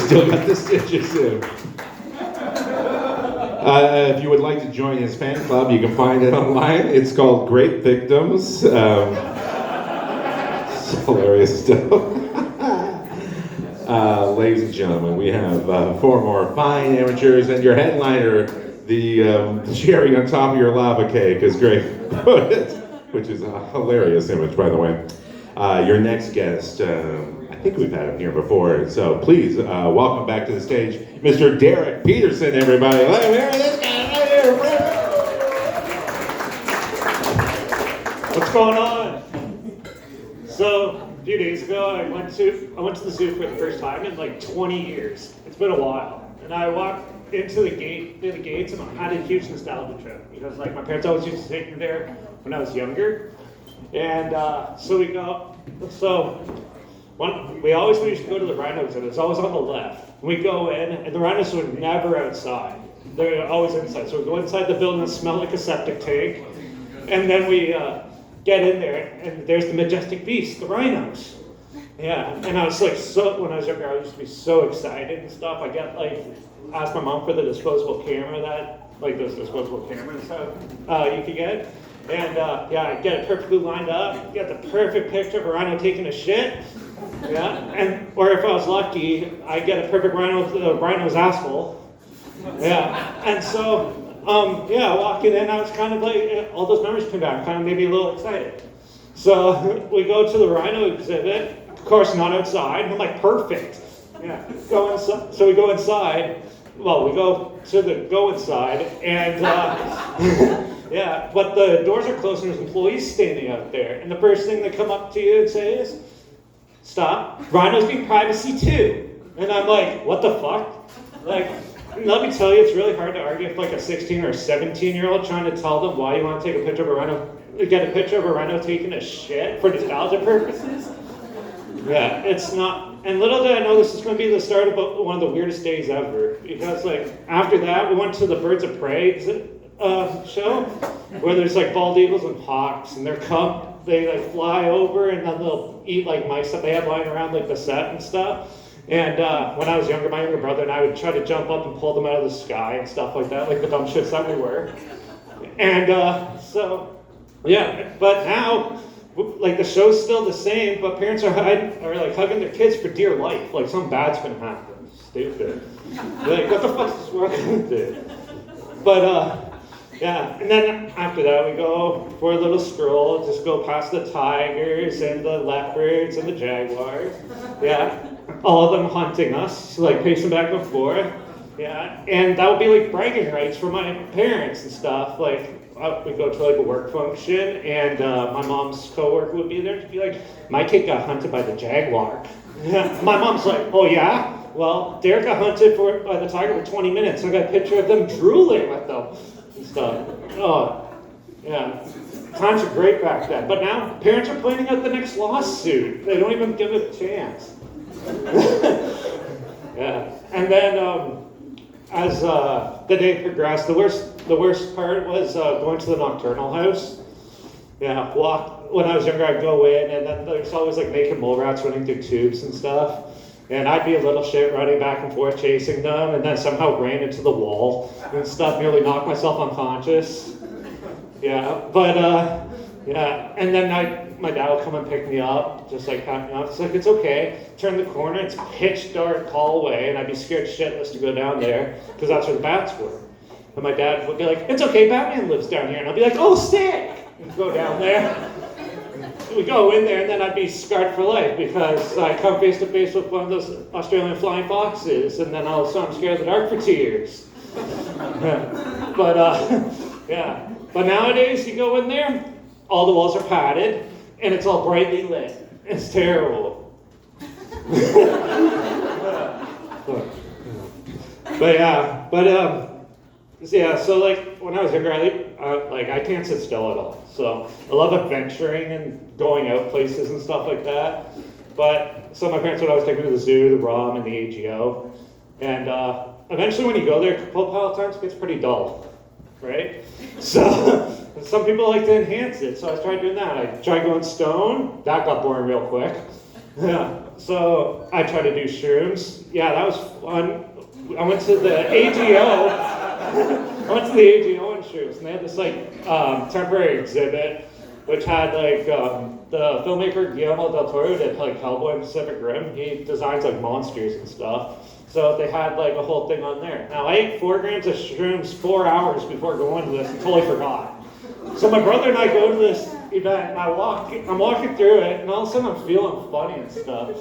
Still got the stitches in. If you would like to join his fan club, you can find it online. It's called Great Victims. It's hilarious stuff. Ladies and gentlemen, we have 4 more fine amateurs, and your headliner, the cherry on top of your lava cake, is Greg Pruitt, which is a hilarious image, by the way. Your next guest, I think we've had him here before, so please welcome back to the stage, Mr. Derek Peterson, everybody. Let me hear this guy right here. What's going on? So, a few days ago, I went to the zoo for the first time in like 20 years. It's been a while, and I walked into the gates, and I had a huge nostalgia trip because like my parents always used to take me there when I was younger, and so we go. So we always used to go to the rhino exhibit. It's always on the left. We go in, and the rhinos were never outside. They're always inside. So we go inside the building and smell like a septic tank, and then we get in there, and there's the majestic beast, the rhinos. Yeah, and I was like, when I was younger, I used to be so excited and stuff. I got like, asked my mom for the disposable camera those disposable cameras you could get. And I get it perfectly lined up, get the perfect picture of a rhino taking a shit. Yeah, or if I was lucky, I get a perfect rhino's asshole. Yeah, and so, walking in, I was kind of like, all those memories came back, kind of made me a little excited. So we go to the rhino exhibit, of course not outside, I'm like, perfect. Yeah, go inside. So we go inside, we go inside, and yeah, but the doors are closed and there's employees standing out there, and the first thing they come up to you and say is, stop, rhinos need privacy too. And I'm like, what the fuck? Like, let me tell you, it's really hard to argue with like a 16 or 17-year-old trying to tell them why you want to take a picture of a rhino, get a picture of a rhino taking a shit for nostalgia purposes. Yeah, it's not, and little did I know this is going to be the start of one of the weirdest days ever, because like, after that, we went to the Birds of Prey show, where there's like bald eagles and hawks, and they like fly over, and then they'll eat like mice that they have lying around like the set and stuff. And when I was younger, my younger brother and I would try to jump up and pull them out of the sky and stuff like that, like the dumb shits that we were. And but now, like the show's still the same, but parents are like hugging their kids for dear life, like something bad's gonna happen. Stupid. Like, what the fuck is this world gonna do? But and then after that we go for a little stroll, just go past the tigers and the leopards and the jaguars. Yeah, all of them hunting us, like pacing back and forth. Yeah, and that would be like bragging rights for my parents and stuff. Like we go to like a work function, and my mom's coworker would be there to be like, my kid got hunted by the jaguar. My mom's like, oh yeah? Well, Derek got hunted by the tiger for 20 minutes. I got a picture of them drooling with them and stuff. Oh, yeah. Times were great back then. But now, parents are planning out the next lawsuit. They don't even give it a chance. Yeah. And then, as the day progressed, the worst part was going to the nocturnal house. Yeah, when I was younger, I'd go in, and then there's always like naked mole rats running through tubes and stuff. And I'd be a little shit running back and forth chasing them, and then somehow ran into the wall and stuff, nearly knocked myself unconscious. Yeah, but and then my dad would come and pick me up, just like pat me up. It's like, it's okay. Turn the corner, it's pitch dark hallway, and I'd be scared shitless to go down there, because that's where the bats were. And my dad would be like, it's okay, Batman lives down here. And I'd be like, oh, sick! And go down there. We go in there, and then I'd be scarred for life, because I come face to face with one of those Australian flying foxes, and then all of a sudden I'm scared of the dark for 2 years. But But nowadays, you go in there, all the walls are padded, and it's all brightly lit. It's terrible. So like when I was younger, I can't sit still at all. So I love adventuring and going out places and stuff like that. But so my parents would always take me to the zoo, the ROM, and the AGO. And eventually, when you go there a couple of times, it gets pretty dull, right? So some people like to enhance it. So I tried doing that. I tried going stone. That got boring real quick. Yeah. So I tried to do shrooms. Yeah, that was fun. I went to the AGO. I went to the AGO on shrooms, and they had this like temporary exhibit, which had like the filmmaker Guillermo del Toro did like Hellboy and Pacific Rim. He designs like monsters and stuff. So they had like a whole thing on there. Now I ate 4 grams of shrooms 4 hours before going to this and totally forgot. So my brother and I go to this event, and I'm walking through it, and all of a sudden I'm feeling funny and stuff.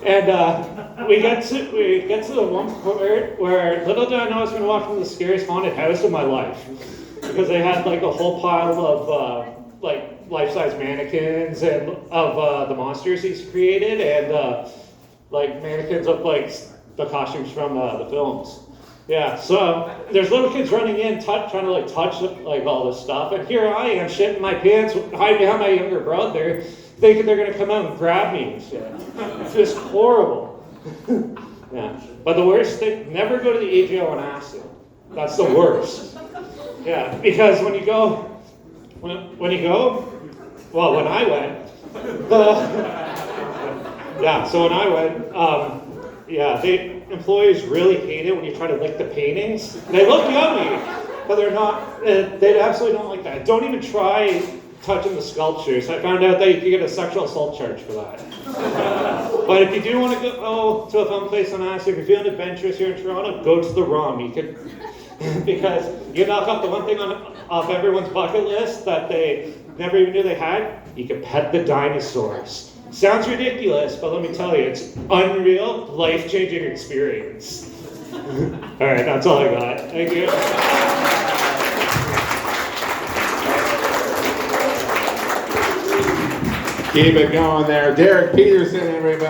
And we get to the one part where little did I know I was going to walk into the scariest haunted house of my life, because they had like a whole pile of like life-size mannequins and of the monsters he's created, and like mannequins of like the costumes from the films. Yeah, so there's little kids running in, trying to like touch like all this stuff, and here I am shitting my pants, hiding behind my younger brother, thinking they're gonna come out and grab me and shit. It's just horrible. Yeah, but the worst thing: never go to the AGO on acid. That's the worst. Yeah, because when I went, yeah, so when I went, employees really hate it when you try to lick the paintings. They look yummy, but they're not. They absolutely don't like that. Don't even try touching the sculptures. I found out that you can get a sexual assault charge for that. But if you do want to go to a fun place on acid, if you're feeling adventurous here in Toronto, go to the ROM. You can, because you knock off the one thing off everyone's bucket list that they never even knew they had. You can pet the dinosaurs. Sounds ridiculous, but let me tell you, it's unreal, life-changing experience. All right, that's all I got. Thank you. Keep it going there. Derek Peterson, everybody.